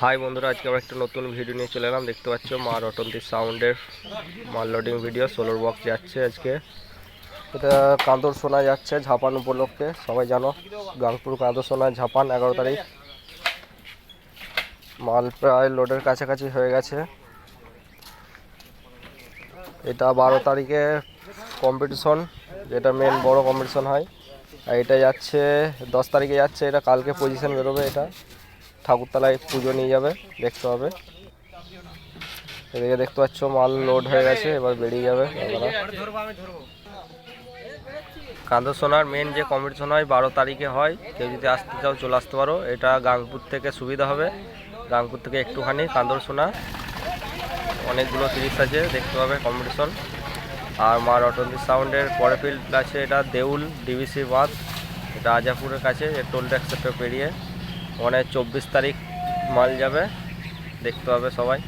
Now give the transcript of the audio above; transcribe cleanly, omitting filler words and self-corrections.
High বন্ধুরা, আজকে আমরা একটা নতুন ভিডিও নিয়ে চলে এলাম। দেখতে পাচ্ছ মা রটন্তী সাউন্ডের মাল লোডিং ভিডিও। সোলোর বক্স যাচ্ছে আজকে। এটা কাঁদর সোনা যাচ্ছে ঝাপান উপলক্ষে। সবাই জানো গাংপুর কাঁদর সোনা ঝাপান 11 তারিখ। মাল প্রায় লোডের কাছাকাছি হয়ে গেছে। এটা 12 তারিখে কম্পিটিশন, যেটা মেন বড় কম্পিটিশন হয়। আর এটা যাচ্ছে 10 তারিখে যাচ্ছে। এটা কালকে পজিশন বেরোবে। এটা ঠাকুরতলায় পুজো নিয়ে যাবে, দেখতে হবে। এদিকে দেখতে পাচ্ছ মাল লোড হয়ে গেছে, এবার বেরিয়ে যাবে। কাঁদর সোনার মেন যে কম্পিটিশন হয় 12 তারিখে হয়। কেউ যদি আসতে চাও চলে আসতে পারো। এটা গাংপুর থেকে সুবিধা হবে। গাংপুর থেকে একটুখানি কাঁদর সোনা অনেকগুলো সিরিজ আছে, দেখতে পাবে কম্পিটিশন। আর মা রটন্তী সাউন্ডের পরে ফিল্ড আছে এটা দেউল ডিবিসি বাঁধ, এটা আজাপুরের কাছে। টোল ট্যাক্সটা পেরিয়ে ওখানে 24 তারিখ মাল যাবে, দেখতে পাবে সবাই।